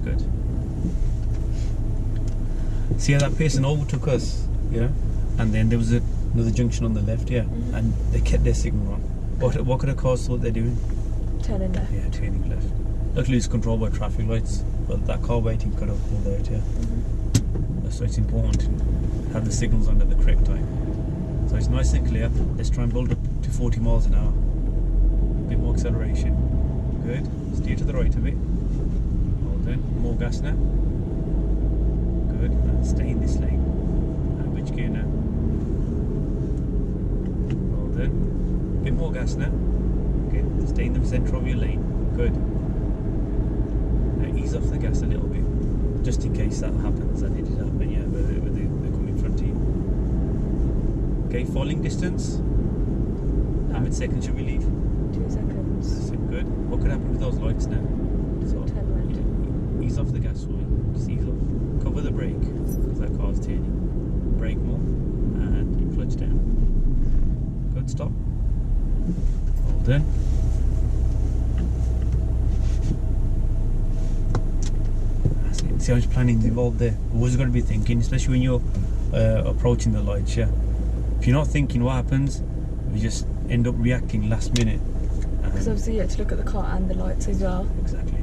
Good. See how that person overtook us? Yeah. And then there was another junction on the left, yeah. Mhm. And they kept their signal on. What could have caused what they're doing? Turning left. Yeah, turning left. Luckily it's controlled by traffic lights, but that car waiting could have pulled out, yeah. So it's important to have the signals on at the correct time. So it's nice and clear. Let's try and build up to 40 miles an hour. A bit more acceleration. Good. Steer to the right a bit. Hold on. More gas now. Good. And stay in this lane. And which gear now? Hold on. Bit more gas now. Okay. Stay in the centre of your lane. Good. Now ease off the gas a little bit. Just in case that happens, and it did happen, yeah, where they come in front of you. Okay, falling distance. How many seconds should we leave? 2 seconds. That's it, good. What could happen with those lights now? So, 10 red. yeah, ease off the gas oil. Just ease off. Cover the brake, because that car's turning. Brake more, and you clutch down. Good, stop. Hold in. See how much planning's involved there. Always got to be thinking, especially when you're approaching the lights, yeah. If you're not thinking, what happens? We just end up reacting last minute. Because obviously you have to look at the car and the lights as well. Exactly.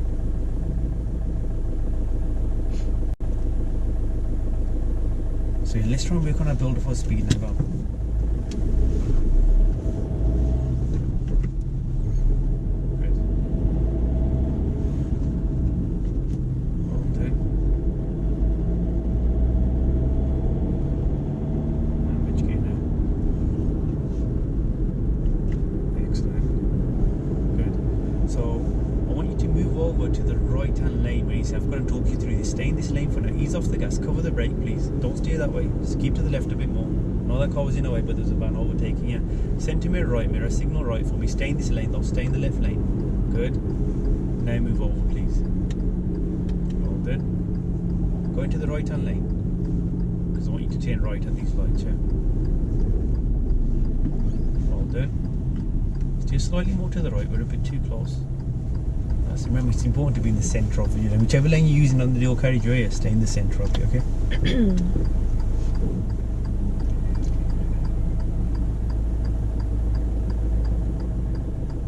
So let's try and work on our build for speed now. Go on. see, I've got to talk you through this. Stay in this lane for now. Ease off the gas. Cover the brake, please. Don't steer that way. Just keep to the left a bit more. No, that car was in the way, but there's a van overtaking you. Centre mirror right, mirror signal right for me. Stay in this lane though. Stay in the left lane. Good. Now move over, please. All good. Go into the right hand lane. Because I want you to turn right at these lights, yeah. All good. Steer slightly more to the right. We're a bit too close. Remember, it's important to be in the centre of it. Whichever lane you're using on the dual carriageway, stay in the centre of it, okay?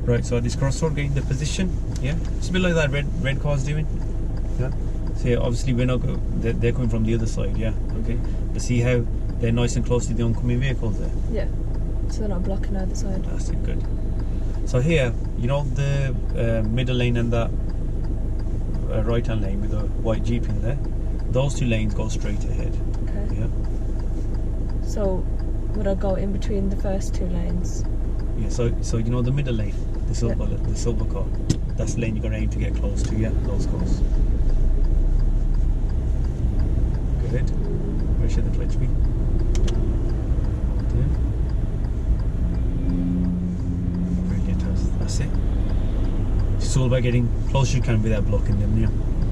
Right, so at this crossroad, getting the position, yeah? It's a bit like that red car's doing. Yeah. See, obviously we're not they're coming from the other side, yeah? Okay. But see how they're nice and close to the oncoming vehicles there? Yeah. So they're not blocking either side. That's it, good. So here, you know the middle lane and that right hand lane with the white Jeep in there? Those two lanes go straight ahead. Okay. Yeah. So would I go in between the first two lanes? Yeah, so you know the middle lane, the silver car, that's the lane you're going to aim to get close to, yeah, those cars. Good. Where should the clutch be? That's it. It's all about getting close as you can without blocking them, yeah.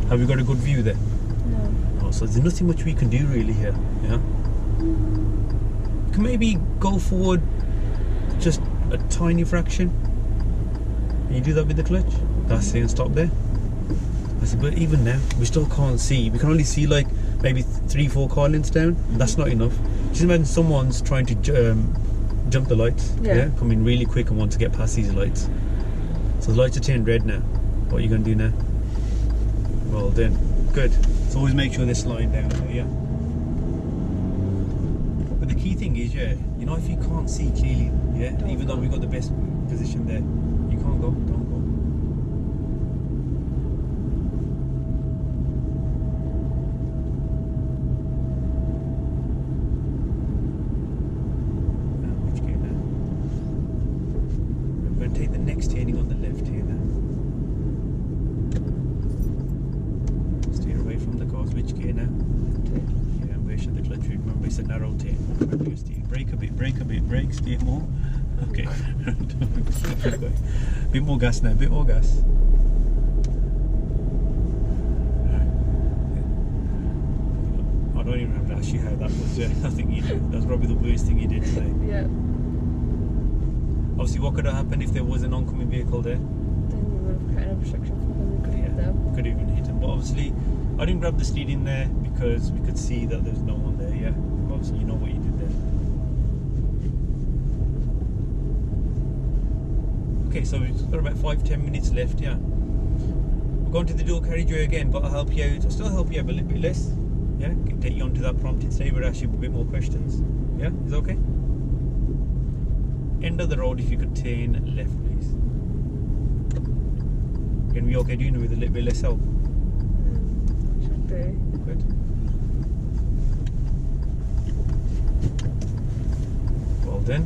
Have you got a good view there? No. Oh, so there's nothing much we can do really here, yeah. You can maybe go forward just a tiny fraction. Can you do that with the clutch? That's it, and stop there. That's it, but even now, we still can't see. We can only see like maybe 3-4 car lengths down. That's not enough. Just imagine someone's trying to jump the lights, yeah, coming really quick and want to get past these lights. So the lights are turned red now. What are you going to do now? Well done. Good. So always make sure they're slowing down, yeah. But the key thing is, yeah, you know, if you can't see clearly, yeah, even though we've got the best position there, you can't go. Don't go. Take the next turning on the left here now. Steer away from the cars. Which gear now? Yeah, and where should the clutch be? Remember, it's a narrow turn. Remember your steer. Brake a bit, brake, steer more. Okay. Bit more gas now, bit more gas. I don't even have to ask you how that was. Yeah, I think you did. That's probably the worst thing you did today. Yeah. Obviously, what could have happened if there was an oncoming vehicle there? Then you would have created an obstruction for them. We could hit them. Could even hit them. But obviously, I didn't grab the steering there because we could see that there's no one there, yeah? Obviously, you know what you did there. Okay, so we've got about 5-10 minutes left, yeah? We're going to the dual carriageway again, but I'll help you out. I'll still help you out a little bit less, yeah? Take you onto that prompted stage, but ask you a bit more questions. Yeah? Is that okay? End of the road, if you could turn left, please. Can we okay doing it with a little bit less help? Should be. Good. Well done.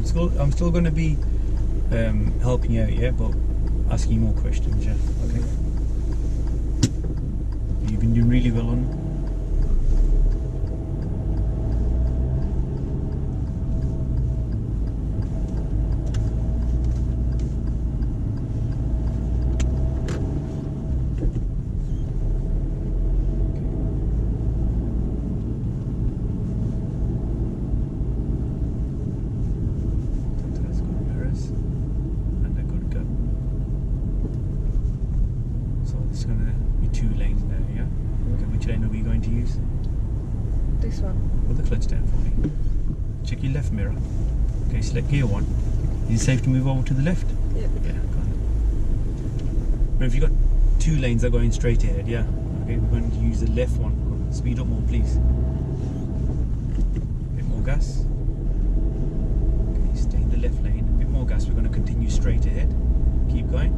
So I'm still going to be helping you out, yeah, but asking you more questions, yeah. Okay. You've been doing really well on it. please. This one. Put the clutch down for me. Check your left mirror. Okay, select gear 1. Is it safe to move over to the left? Yep. Yeah, got it. Remember, you've got 2 lanes that are going straight ahead, yeah? Okay, we're going to use the left one. Speed up more, please. A bit more gas. Okay, stay in the left lane. A bit more gas. We're going to continue straight ahead. Keep going.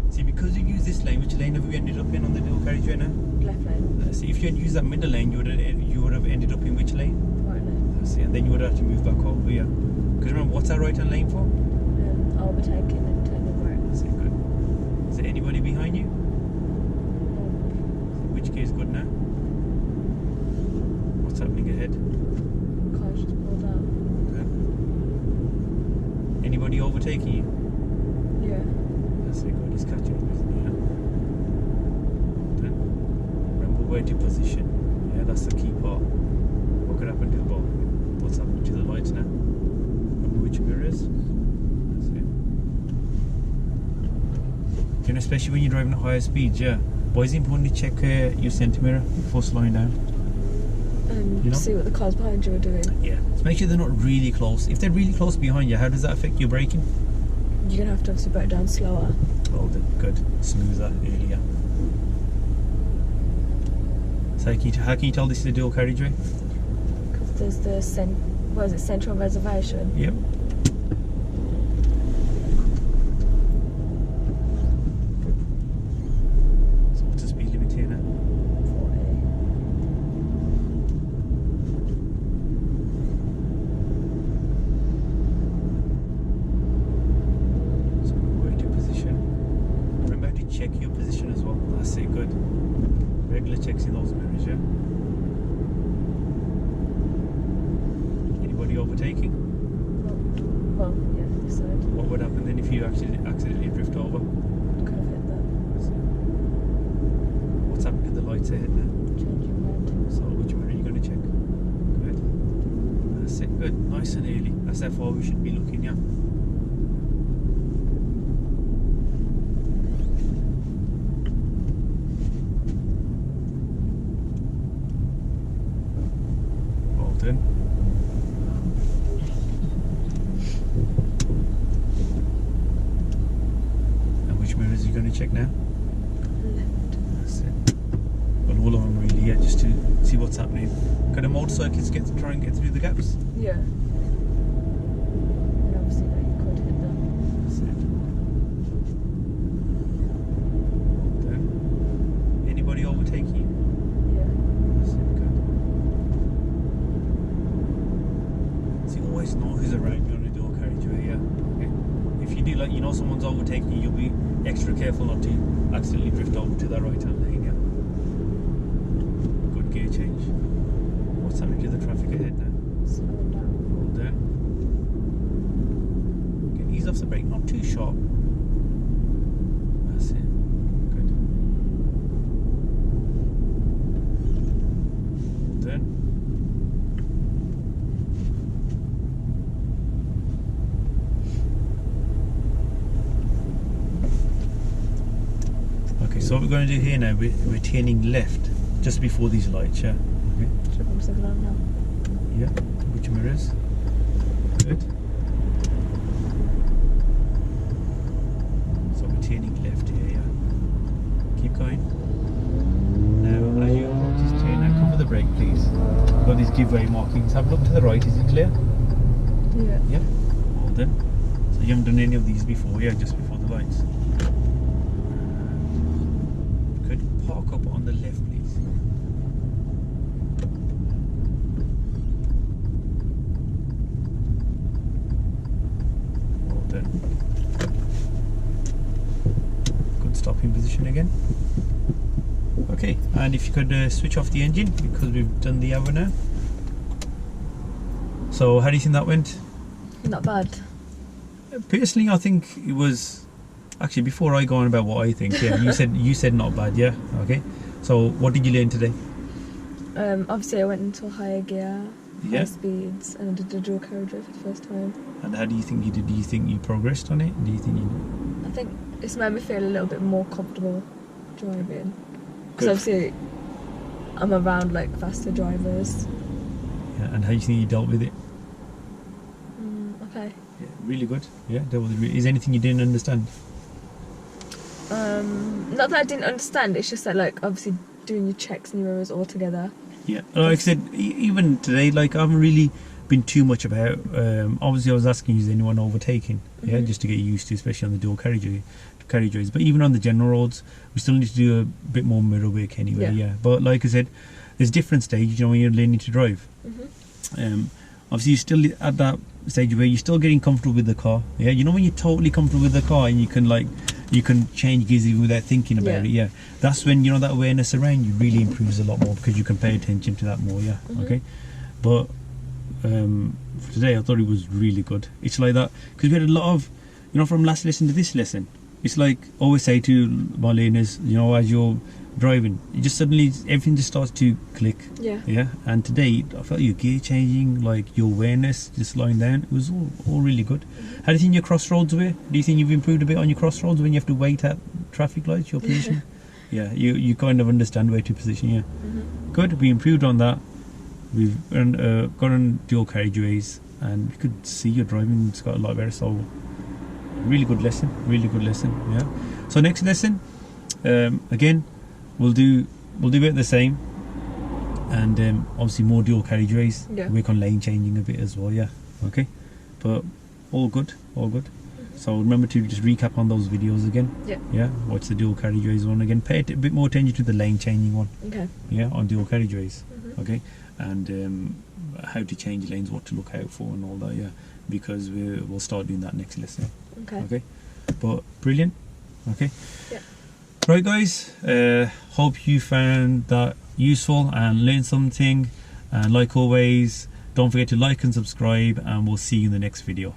See, because you use this lane, which lane have you ended up in on the dual carriageway now? Left lane. See, if you had used that middle lane, you would have ended up in which lane? Right lane. See, and then you would have to move back over here. Because remember, what's that right-hand lane for? Overtaking and turning right. That's it, good. Is there anybody behind you? Nope. Which gear is good now? What's happening ahead? Car's just pulled out. Good. Anybody overtaking you? Yeah. That's it, good. He's catching up with me, yeah. Then remember where to position. Yeah, that's the key part. What could happen to the ball? What's happening to the lights now? Remember which mirror is? That's it. You know, especially when you're driving at higher speeds, yeah. Why is it important to check your centre mirror before slowing down? You know? See what the cars behind you are doing. Yeah. So make sure they're not really close. If they're really close behind you, how does that affect your braking? You're going to have to obviously brake down slower. Oh, good. Smoother earlier. So how can you tell this is a dual carriageway? Because there's the central reservation. Yep. So what's the speed limit here now? 40. So where to position? Remember to check your position as well. That's it, good. Regular checks in those mirrors, yeah? Anybody overtaking? Well, yeah, this side. What would happen then if you accidentally drift over? Could have hit that. What's happened to the lights ahead now? Changing red. So which mirror are you going to check? Good. That's it, good. Nice and early. That's how far we should be looking, yeah? Well done. And which mirrors are you going to check now? Left. That's it. Well, all of them really, yeah, just to see what's happening. Can the motorcyclists try and get through the gaps? Yeah. And obviously that you could hit that. That's it. Then, anybody overtaking you? Yeah. That's it, good. See, always know who's around you on a dual carriageway, yeah? Okay. If you do, like, you know someone's overtaking you, you'll be extra careful not to accidentally drift over to that right-hand lane, yeah? Good gear change. What's happening to the traffic ahead now? Slowing down. Hold down. Okay, ease off the brake, not too sharp. That's it. Good. Hold down. Okay, so what we're going to do here now, we're turning left just before these lights, yeah? Okay. Should I put myself down now? Yeah, which mirrors? Good. So we're turning left here, yeah? Keep going. Now, as you approach this turn, now cover the brake, please. Got these giveaway markings. Have a look to the right, is it clear? Yeah. Yeah. Hold then. So you haven't done any of these before, yeah? Just before the lights. Could park up on the left, please. Good stopping position again. Okay, and if you could switch off the engine because we've done the other now. So how do you think that went? Not bad. Personally, I think it was actually, before I go on about what I think, yeah, you said not bad, yeah. Okay. So what did you learn today? Obviously I went into a higher gear, Yeah. high speeds, and I did the dual carriageway for the first time. And how do you think you did? Do you think you progressed on it? Do you think you? I think it's made me feel a little bit more comfortable driving. Good. Because obviously I'm around like faster drivers. Yeah, and how do you think you dealt with it? Okay. Yeah, really good. Yeah, dealt with it. Is there anything you didn't understand? Not that I didn't understand. It's just that like obviously doing your checks and your errors all together. Yeah, like I said, even today, like I haven't really been too much about. Obviously, I was asking you, is anyone overtaking? Yeah, just to get used to, especially on the dual carriageways. But even on the general roads, we still need to do a bit more mirror work anyway. Yeah. But like I said, there's different stages. You know, when you're learning to drive. Obviously, you're still at that stage where you're still getting comfortable with the car. Yeah, you know when you're totally comfortable with the car and you can change gears even without thinking about it. Yeah, that's when you know that awareness around you really improves a lot more because you can pay attention to that more. Yeah. Okay. But for today, I thought it was really good. It's like that because we had a lot of, you know, from last lesson to this lesson. It's like I always say to my learners, you know, as you're driving, you just suddenly everything just starts to click. Yeah. And today, I felt your gear changing, like your awareness just slowing down. It was all really good. How do you think your crossroads were? Do you think you've improved a bit on your crossroads when you have to wait at traffic lights, your position? Yeah, you kind of understand where to position. Yeah. Good. We improved on that. We've got on dual carriageways, and you could see your driving's got a lot better. So, really good lesson. Yeah. So next lesson, again, we'll do it the same, and obviously more dual carriageways. Work on lane changing a bit as well. Yeah. Okay. But all good. So remember to just recap on those videos again. Yeah. Watch the dual carriageways one again. Pay a bit more attention to the lane changing one. Okay. Yeah, on dual carriageways. Okay. And how to change lanes, what to look out for, and all that. Yeah, because we'll start doing that next lesson. Okay. But brilliant. Okay. Yeah. Right, guys. Hope you found that useful and learned something. And like always, don't forget to like and subscribe, and we'll see you in the next video.